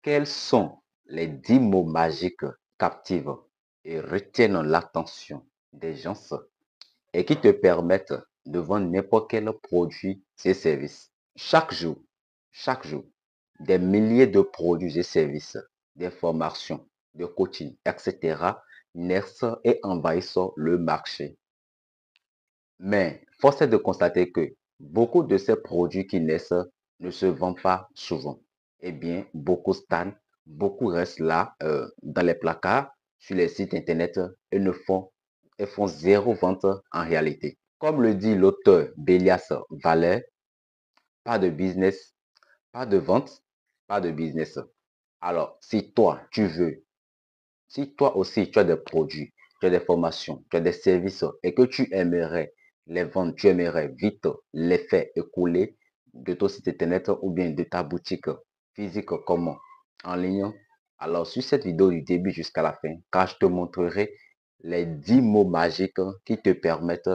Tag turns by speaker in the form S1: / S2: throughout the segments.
S1: Quels sont les 10 mots magiques captivent et retiennent l'attention des gens et qui te permettent de vendre n'importe quel produit et service? Chaque jour, des milliers de produits et services, des formations, de coaching, etc. naissent et envahissent le marché. Mais force est de constater que beaucoup de ces produits qui naissent ne se vendent pas souvent. Eh bien, beaucoup stagnent, beaucoup restent là dans les placards, sur les sites internet et font zéro vente en réalité. Comme le dit l'auteur Bélias Valère, pas de business, pas de vente, pas de business. Alors, si toi aussi tu as des produits, tu as des formations, tu as des services et que tu aimerais les vendre, tu aimerais vite les faire écouler de ton site internet ou bien de ta boutique physique comme en ligne, alors sur cette vidéo du début jusqu'à la fin, car je te montrerai les 10 mots magiques qui te permettent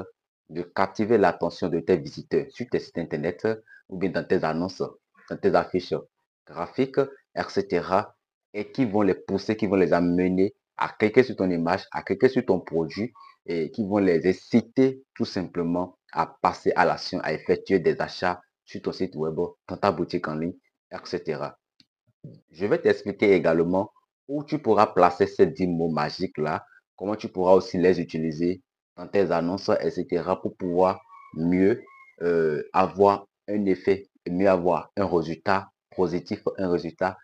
S1: de captiver l'attention de tes visiteurs sur tes sites internet ou bien dans tes annonces, dans tes affiches graphiques, etc et qui vont les pousser, qui vont les amener à cliquer sur ton image, à cliquer sur ton produit et qui vont les inciter tout simplement à passer à l'action, à effectuer des achats sur ton site web, dans ta boutique en ligne, etc. Je vais t'expliquer également où tu pourras placer ces 10 mots magiques-là, comment tu pourras aussi les utiliser dans tes annonces, etc. pour pouvoir mieux avoir un effet, mieux avoir un résultat positif, un résultat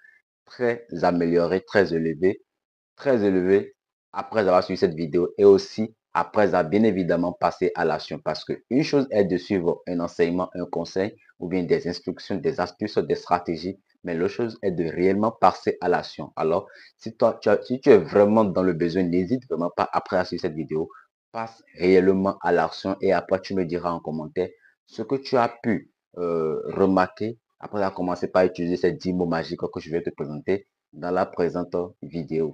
S1: très amélioré, très élevé après avoir suivi cette vidéo et aussi après avoir bien évidemment passé à l'action. Parce qu'une chose est de suivre un enseignement, un conseil ou bien des instructions, des astuces, des stratégies, mais l'autre chose est de réellement passer à l'action. Alors, si tu es vraiment dans le besoin, n'hésite vraiment pas après avoir suivi cette vidéo, passe réellement à l'action et après tu me diras en commentaire ce que tu as pu remarquer après avoir commencé par utiliser ces 10 mots magiques que je vais te présenter dans la présente vidéo.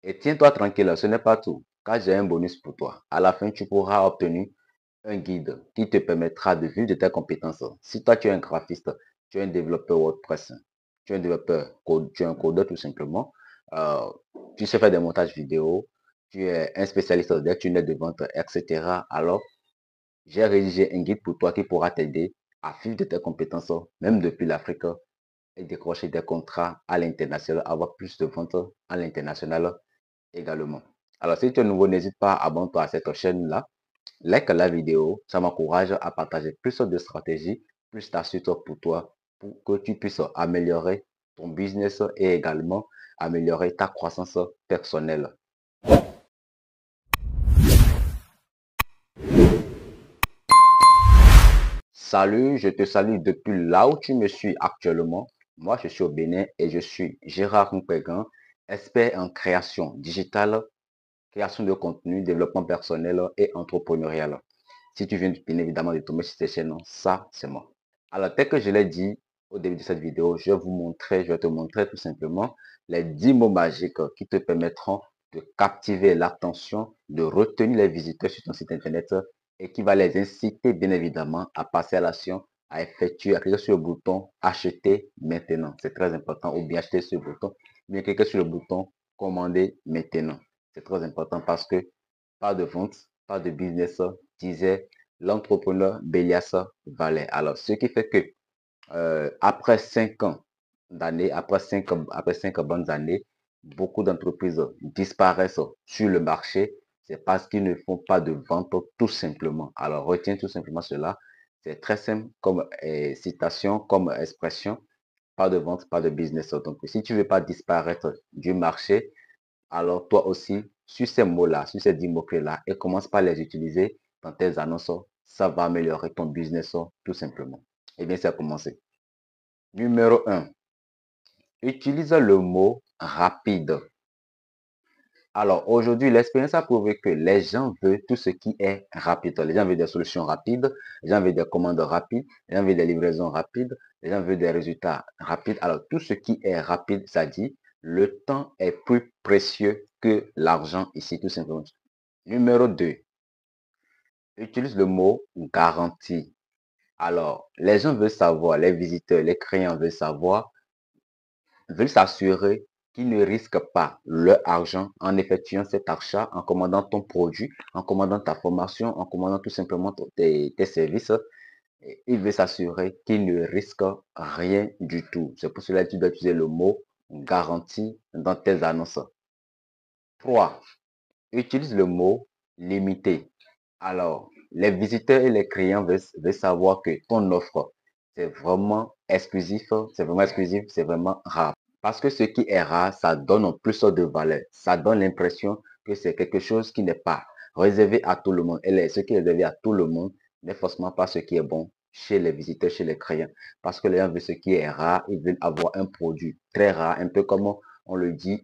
S1: Et tiens-toi tranquille, ce n'est pas tout, car j'ai un bonus pour toi. À la fin, tu pourras obtenir un guide qui te permettra de vivre de tes compétences. Si toi, tu es un graphiste, tu es un développeur WordPress, tu es un développeur, tu es un codeur tout simplement, euh, tu sais faire des montages vidéo, tu es un spécialiste des tunnels de vente, etc. Alors, j'ai rédigé un guide pour toi qui pourra t'aider à vivre de tes compétences, même depuis l'Afrique, et décrocher des contrats à l'international, avoir plus de ventes à l'international également. Alors, si tu es nouveau, n'hésite pas à abonner-toi à cette chaîne-là. Like la vidéo, ça m'encourage à partager plus de stratégies, plus d'astuces pour toi, pour que tu puisses améliorer ton business et également améliorer ta croissance personnelle. Salut, je te salue depuis là où tu me suis actuellement. Moi, je suis au Bénin et je suis Gérard Mpégan, expert en création digitale, création de contenu, développement personnel et entrepreneurial. Si tu viens bien évidemment de tomber sur cette chaîne, ça, c'est moi. Alors, tel que je l'ai dit au début de cette vidéo, je vais te montrer tout simplement les 10 mots magiques qui te permettront de captiver l'attention, de retenir les visiteurs sur ton site internet et qui va les inciter bien évidemment à passer à l'action, à effectuer, à cliquer sur le bouton acheter maintenant. C'est très important. Ou bien acheter sur le bouton, ou bien cliquer sur le bouton commander maintenant. C'est très important parce que pas de vente, pas de business, disait l'entrepreneur Bélias Valère. Alors, ce qui fait que après 5 ans d'années, après 5 bonnes années, beaucoup d'entreprises disparaissent sur le marché. C'est parce qu'ils ne font pas de vente tout simplement. Alors, retiens tout simplement cela. C'est très simple comme citation, comme expression. Pas de vente, pas de business. Donc, si tu ne veux pas disparaître du marché, alors toi aussi, sur ces mots-là, sur ces 10 mots-clés-là, et commence par les utiliser dans tes annonces, ça va améliorer ton business tout simplement. Eh bien, c'est à commencer. Numéro 1, utilise le mot rapide. Alors, aujourd'hui, l'expérience a prouvé que les gens veulent tout ce qui est rapide. Les gens veulent des solutions rapides, les gens veulent des commandes rapides, les gens veulent des livraisons rapides, les gens veulent des résultats rapides. Alors, tout ce qui est rapide, ça dit, le temps est plus précieux que l'argent ici, tout simplement. Numéro 2, utilise le mot garantie. Alors, les gens veulent savoir, les visiteurs, les clients veulent savoir veulent s'assurer qu'ils ne risquent pas leur argent en effectuant cet achat, en commandant ton produit, en commandant ta formation, en commandant tout simplement tes services. Il veut s'assurer qu'il ne risque rien du tout. C'est pour cela que tu dois utiliser le mot garantie dans tes annonces. 3. Utilise le mot limité. Alors, les visiteurs et les clients veulent savoir que ton offre, c'est vraiment exclusif, c'est vraiment rare. Parce que ce qui est rare, ça donne en plus de valeur. Ça donne l'impression que c'est quelque chose qui n'est pas réservé à tout le monde. Et ce qui est réservé à tout le monde n'est forcément pas ce qui est bon chez les visiteurs, chez les clients. Parce que les gens veulent ce qui est rare, ils veulent avoir un produit très rare, un peu comme on le dit,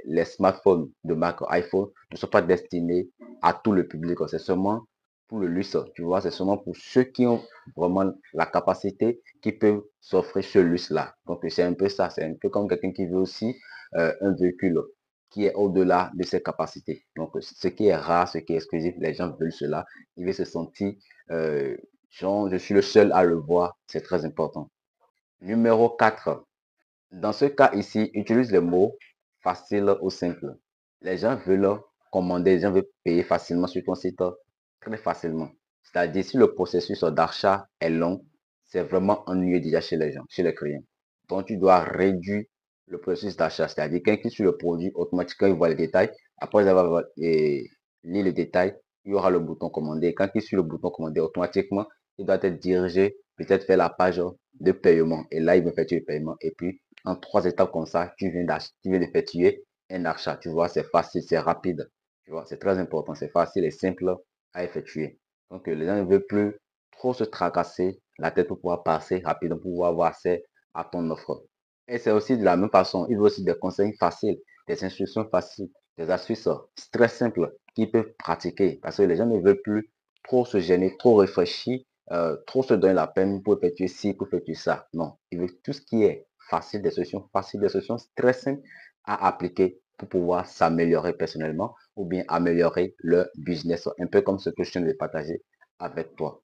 S1: les smartphones de marque iPhone ne sont pas destinés à tout le public. C'est seulement pour le luxe, tu vois, c'est seulement pour ceux qui ont vraiment la capacité qui peuvent s'offrir ce luxe-là. Donc, c'est un peu ça. C'est un peu comme quelqu'un qui veut aussi un véhicule qui est au-delà de ses capacités. Donc, ce qui est rare, ce qui est exclusif, les gens veulent cela. Ils veulent se sentir, genre, je suis le seul à le voir. C'est très important. Numéro 4. Dans ce cas ici, utilise le mot facile ou simple. Les gens veulent commander, les gens veulent payer facilement sur ton site, très facilement. C'est-à-dire, si le processus d'achat est long, c'est vraiment ennuyeux déjà chez les gens, chez les clients. Donc, tu dois réduire le processus d'achat. C'est-à-dire, quand il clique sur le produit, automatiquement, il voit les détails. Après avoir lu les détails, il y aura le bouton commander. Quand il clique sur le bouton commander, automatiquement, il doit être dirigé peut-être vers la page de paiement. Et là, il va effectuer le paiement. Et puis, en 3 étapes comme ça, tu viens d'effectuer un achat. Tu vois, c'est facile, c'est rapide. Tu vois, c'est très important, c'est facile et simple à effectuer. Donc, les gens ne veulent plus trop se tracasser la tête pour pouvoir passer rapidement, pour pouvoir avoir accès à ton offre. Et c'est aussi de la même façon, il veut aussi des conseils faciles, des instructions faciles, des astuces très simples qu'ils peuvent pratiquer parce que les gens ne veulent plus trop se gêner, trop réfléchir, trop se donner la peine pour effectuer ci, pour effectuer ça. Non, ils veulent tout ce qui est facile des solutions très simples à appliquer pour pouvoir s'améliorer personnellement ou bien améliorer leur business, un peu comme ce que je viens de partager avec toi.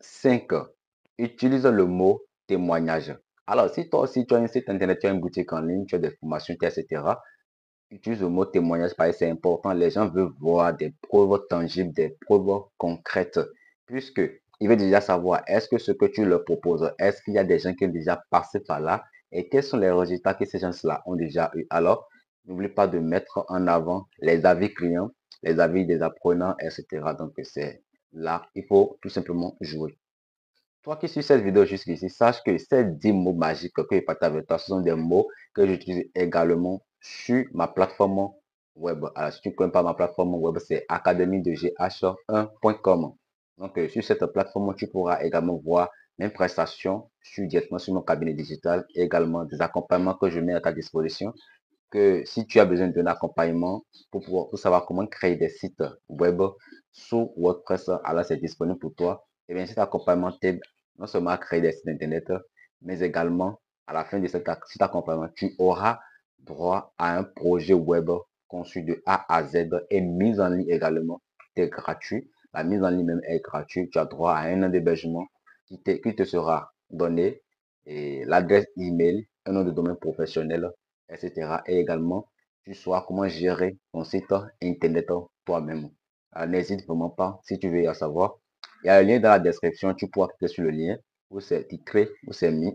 S1: 5. Utilise le mot témoignage. Alors, si toi aussi tu as un site internet, tu as une boutique en ligne, tu as des formations, etc., utilise le mot témoignage parce que c'est important. Les gens veulent voir des preuves tangibles, des preuves concrètes, puisque ils veulent déjà savoir est-ce que ce que tu leur proposes, est-ce qu'il y a des gens qui ont déjà passé par là et quels sont les résultats que ces gens-là ont déjà eu. Alors, n'oublie pas de mettre en avant les avis clients, les avis des apprenants, etc. Donc, c'est là, il faut tout simplement jouer. Toi qui suis cette vidéo jusqu'ici, sache que ces 10 mots magiques que je partage avec toi, ce sont des mots que j'utilise également sur ma plateforme web. Alors, si tu ne connais pas ma plateforme web, c'est academie1.com. Donc, sur cette plateforme, tu pourras également voir mes prestations directement sur mon cabinet digital et également des accompagnements que je mets à ta disposition. Que si tu as besoin d'un accompagnement pour savoir comment créer des sites web sous WordPress, alors c'est disponible pour toi. Et bien, cet accompagnement t'aide non seulement à créer des sites internet, mais également à la fin de cet accompagnement, tu auras droit à un projet web conçu de A à Z et mis en ligne également. C'est gratuit. La mise en ligne même est gratuite. Tu as droit à un an d'hébergement qui te sera donné et l'adresse email, un nom de domaine professionnel, etc. Et également, tu sauras comment gérer ton site internet toi-même. N'hésite vraiment pas si tu veux en savoir. Il y a un lien dans la description, tu pourras cliquer sur le lien où c'est titré, où c'est mis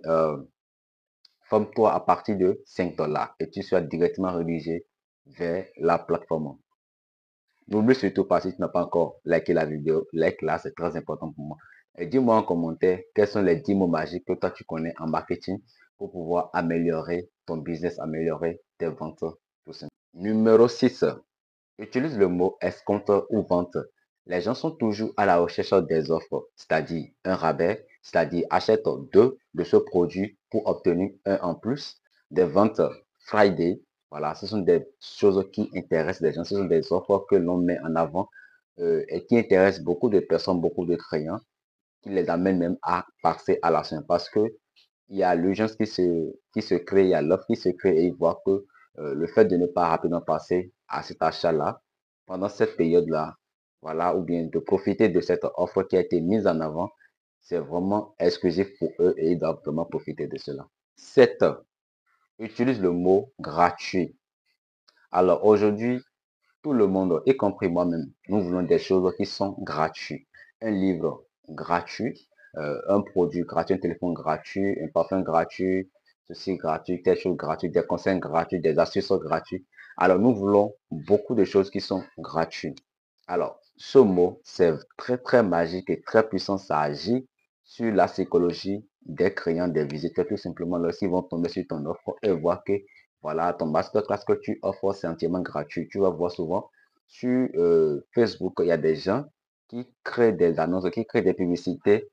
S1: forme-toi à partir de 5 dollars et tu seras directement redirigé vers la plateforme. N'oublie surtout pas, si tu n'as pas encore liké la vidéo, like là, c'est très important pour moi. Et dis-moi en commentaire quels sont les 10 mots magiques que toi tu connais en marketing pour pouvoir améliorer ton business, améliorer tes ventes, tout simplement. Numéro 6. Utilise le mot escompte ou vente. Les gens sont toujours à la recherche des offres, c'est-à-dire un rabais, c'est-à-dire achète deux de ce produit pour obtenir un en plus. Des ventes Friday, voilà, ce sont des choses qui intéressent les gens, ce sont des offres que l'on met en avant et qui intéressent beaucoup de personnes, beaucoup de clients, qui les amènent même à passer à l'action parce que il y a l'urgence qui se crée, il y a l'offre qui se crée et ils voient que le fait de ne pas rapidement passer à cet achat-là, pendant cette période-là, voilà, ou bien de profiter de cette offre qui a été mise en avant, c'est vraiment exclusif pour eux et ils doivent vraiment profiter de cela. 7. Utilise le mot gratuit. Alors aujourd'hui, tout le monde, y compris moi-même, nous voulons des choses qui sont gratuites. Un livre gratuit, un produit gratuit, un téléphone gratuit, un parfum gratuit, ceci gratuit, telle chose gratuite, des conseils gratuits, des astuces gratuites. Alors nous voulons beaucoup de choses qui sont gratuites. Alors ce mot, c'est très très magique et très puissant. Ça agit sur la psychologie des clients, des visiteurs, tout simplement lorsqu'ils vont tomber sur ton offre et voir que voilà, ton masterclass que tu offres, c'est entièrement gratuit. Tu vas voir souvent sur Facebook, il y a des gens qui créent des annonces, qui créent des publicités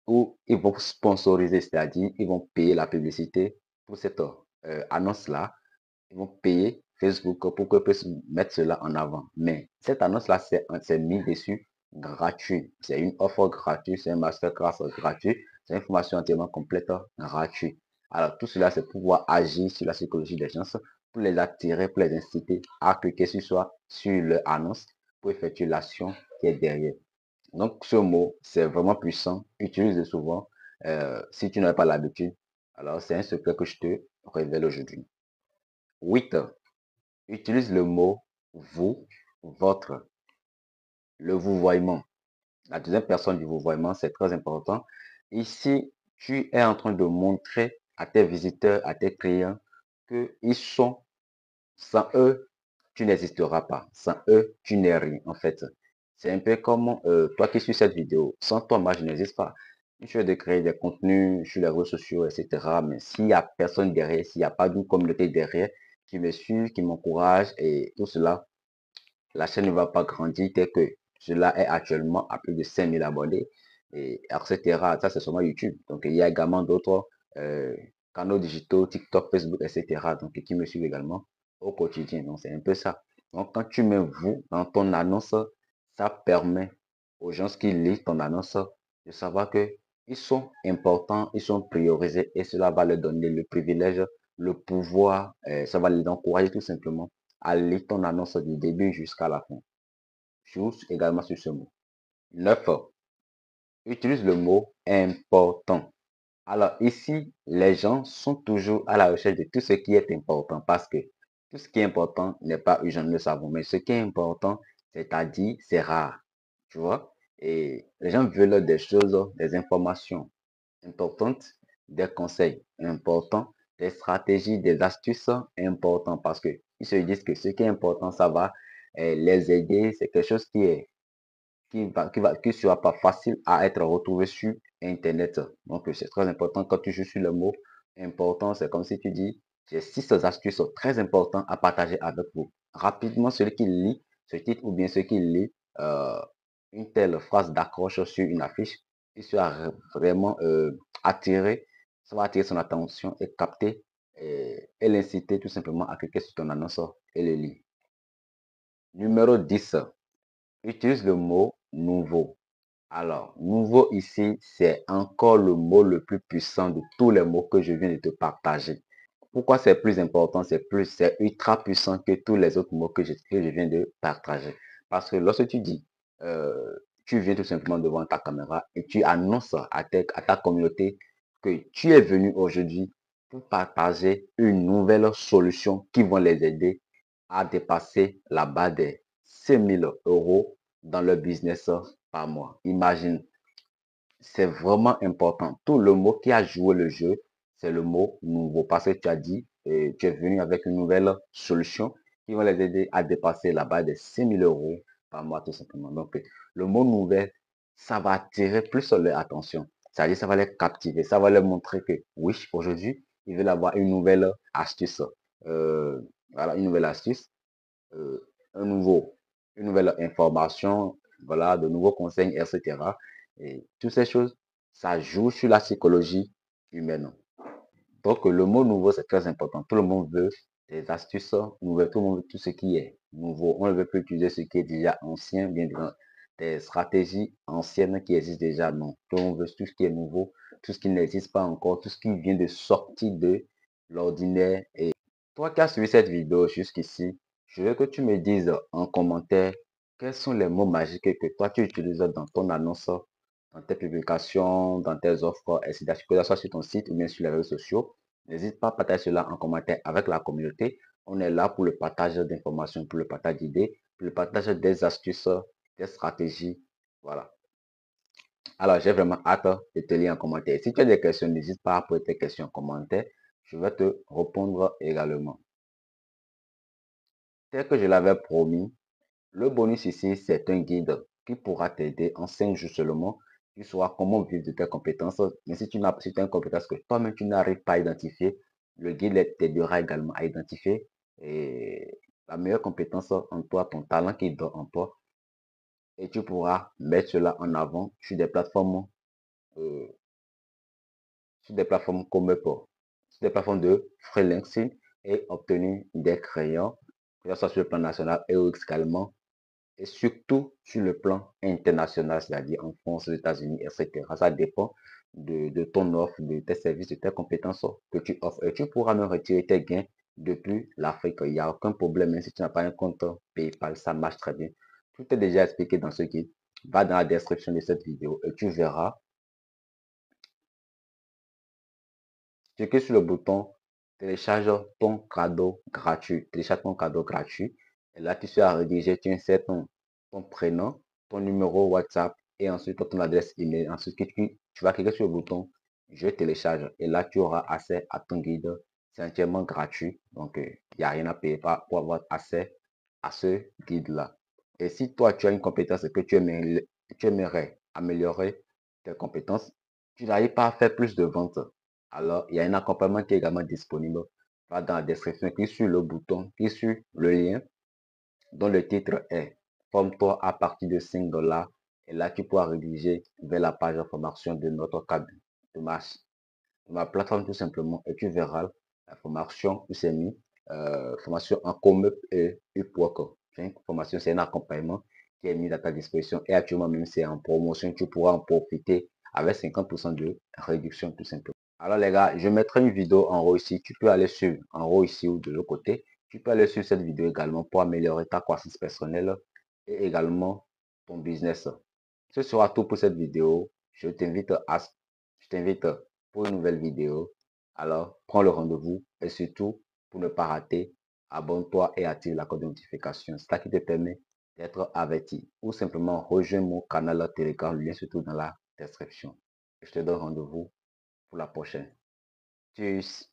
S1: où ils vont sponsoriser, c'est-à-dire ils vont payer la publicité pour cette annonce-là. Ils vont payer Facebook pour qu'ils puissent mettre cela en avant. Mais cette annonce-là, c'est mis dessus gratuit. C'est une offre gratuite, c'est un masterclass gratuit, c'est une formation entièrement complète gratuite. Alors, tout cela, c'est pour pouvoir agir sur la psychologie des gens, pour les attirer, pour les inciter à cliquer sur leur annonce pour effectuer l'action qui est derrière. Donc, ce mot, c'est vraiment puissant. Utilise-le souvent. Si tu n'as pas l'habitude, alors c'est un secret que je te révèle aujourd'hui. 8. Utilise le mot vous, votre. Le vouvoiement. La deuxième personne du vouvoiement, c'est très important. Ici, tu es en train de montrer à tes visiteurs, à tes clients, qu'ils sont, sans eux, tu n'existeras pas. Sans eux, tu n'es rien, en fait. C'est un peu comme toi qui suis cette vidéo. Sans toi, moi, je n'existe pas. Je vais créer des contenus sur les réseaux sociaux, etc. Mais s'il n'y a personne derrière, s'il n'y a pas d'une communauté derrière qui me suit, qui m'encourage et tout cela, la chaîne ne va pas grandir tel que cela est actuellement à plus de 5000 abonnés, et etc. Ça, c'est seulement YouTube. Donc, il y a également d'autres euh, canaux digitaux, TikTok, Facebook, etc. Donc, qui me suivent également au quotidien. Donc, c'est un peu ça. Donc, quand tu mets vous dans ton annonce, ça permet aux gens qui lisent ton annonce de savoir que ils sont importants, ils sont priorisés et cela va leur donner le privilège, le pouvoir, ça va les encourager tout simplement à lire ton annonce du début jusqu'à la fin. Chose également sur ce mot. 9. Utilise le mot important. Alors ici, les gens sont toujours à la recherche de tout ce qui est important parce que tout ce qui est important n'est pas urgent, nous le savons, mais ce qui est important, c'est-à-dire, c'est rare. Tu vois? Et les gens veulent des choses, des informations importantes, des conseils importants, des stratégies, des astuces importantes parce que ils se disent que ce qui est important, ça va les aider. C'est quelque chose qui sera pas facile à être retrouvé sur Internet. Donc, c'est très important quand tu joues sur le mot important. C'est comme si tu dis, j'ai 6 astuces très importantes à partager avec vous. Rapidement, celui qui lit ce titre ou bien celui qui lit une telle phrase d'accroche sur une affiche, il sera vraiment attiré, ça va attirer son attention et capter et l'inciter tout simplement à cliquer sur ton annonce et le lire. Numéro 10. Utilise le mot nouveau. Alors, nouveau ici, c'est encore le mot le plus puissant de tous les mots que je viens de te partager. Pourquoi c'est plus important, c'est ultra puissant que tous les autres mots que je viens de partager. Parce que lorsque tu dis, tu viens tout simplement devant ta caméra et tu annonces à ta communauté que tu es venu aujourd'hui pour partager une nouvelle solution qui va les aider à dépasser la barre des 5 000 € dans leur business par mois. Imagine, c'est vraiment important. Tout le mot qui a joué le jeu, c'est le mot nouveau. Parce que tu as dit, tu es venu avec une nouvelle solution qui va les aider à dépasser la barre des 5 000 € par mois, tout simplement. Donc, le mot nouvelle, ça va attirer plus leur attention. C'est-à-dire, ça va les captiver. Ça va leur montrer que, oui, aujourd'hui, ils veulent avoir une nouvelle astuce. Voilà, une nouvelle astuce, euh, un nouveau, une nouvelle information, voilà, de nouveaux conseils, etc. Et toutes ces choses, ça joue sur la psychologie humaine. Donc, le mot nouveau, c'est très important. Tout le monde veut des astuces nouvelles. Tout le monde veut tout ce qui est nouveau. On ne veut plus utiliser ce qui est déjà ancien, bien des stratégies anciennes qui existent déjà. Non. Tout le monde veut tout ce qui est nouveau, tout ce qui n'existe pas encore, tout ce qui vient de sortir de l'ordinaire. Et toi qui as suivi cette vidéo jusqu'ici, je veux que tu me dises en commentaire quels sont les mots magiques que toi tu utilises dans ton annonce, dans tes publications, dans tes offres, etc. Que ce soit sur ton site ou bien sur les réseaux sociaux. N'hésite pas à partager cela en commentaire avec la communauté. On est là pour le partage d'informations, pour le partage d'idées, pour le partage des astuces, des stratégies. Voilà. Alors, j'ai vraiment hâte de te lire en commentaire. Si tu as des questions, n'hésite pas à poser tes questions en commentaire. Je vais te répondre également. Tel que je l'avais promis, le bonus ici, c'est un guide qui pourra t'aider en 5 jours seulement. Tu sauras comment vivre de tes compétences. Mais si tu as une compétence que toi-même tu n'arrives pas à identifier, le guide t'aidera également à identifier la meilleure compétence en toi, ton talent qui dort en toi. Et tu pourras mettre cela en avant euh, sur des plateformes comme sur des plateformes de freelancing et obtenir des clients, que ce soit sur le plan national et également et surtout sur le plan international, c'est-à-dire en France, aux États-Unis, etc. Ça dépend de ton offre, de tes services, de tes compétences que tu offres. Et tu pourras même retirer tes gains depuis l'Afrique. Il n'y a aucun problème, même si tu n'as pas un compte PayPal, ça marche très bien. Tout est déjà expliqué dans ce guide. Va dans la description de cette vidéo et tu verras. Tu cliques sur le bouton télécharge ton cadeau gratuit. Télécharge ton cadeau gratuit. Et là, tu seras rédigé, tu insères ton prénom, ton numéro WhatsApp et ensuite ton adresse email. Ensuite, tu vas cliquer sur le bouton je télécharge. Et là, tu auras accès à ton guide. C'est entièrement gratuit. Donc, il n'y a rien à payer pour avoir accès à ce guide-là. Et si toi, tu as une compétence et que tu aimerais améliorer tes compétences, tu n'arrives pas à faire plus de ventes. Alors, il y a un accompagnement qui est également disponible. Va dans la description, clique sur le bouton, clique sur le lien dont le titre est Forme-toi à partir de 5 dollars. Et là, tu pourras rédiger vers la page de formation de notre cadre de ma plateforme tout simplement. Et tu verras la formation où c'est mis formation en commun et Upwork. C'est une formation, c'est un accompagnement qui est mis à ta disposition. Et actuellement, même c'est en promotion, tu pourras en profiter avec 50% de réduction tout simplement. Alors les gars, je mettrai une vidéo en haut ici. Tu peux aller sur en haut ici ou de l'autre côté. Tu peux aller sur cette vidéo également pour améliorer ta croissance personnelle et également ton business. Ce sera tout pour cette vidéo. Je t'invite pour une nouvelle vidéo. Alors, prends le rendez-vous et surtout, pour ne pas rater, abonne-toi et active la code de notification. C'est ça qui te permet d'être averti. Ou simplement rejoins mon canal Telegram, le lien se trouve dans la description. Je te donne rendez-vous pour la prochaine. Tschüss.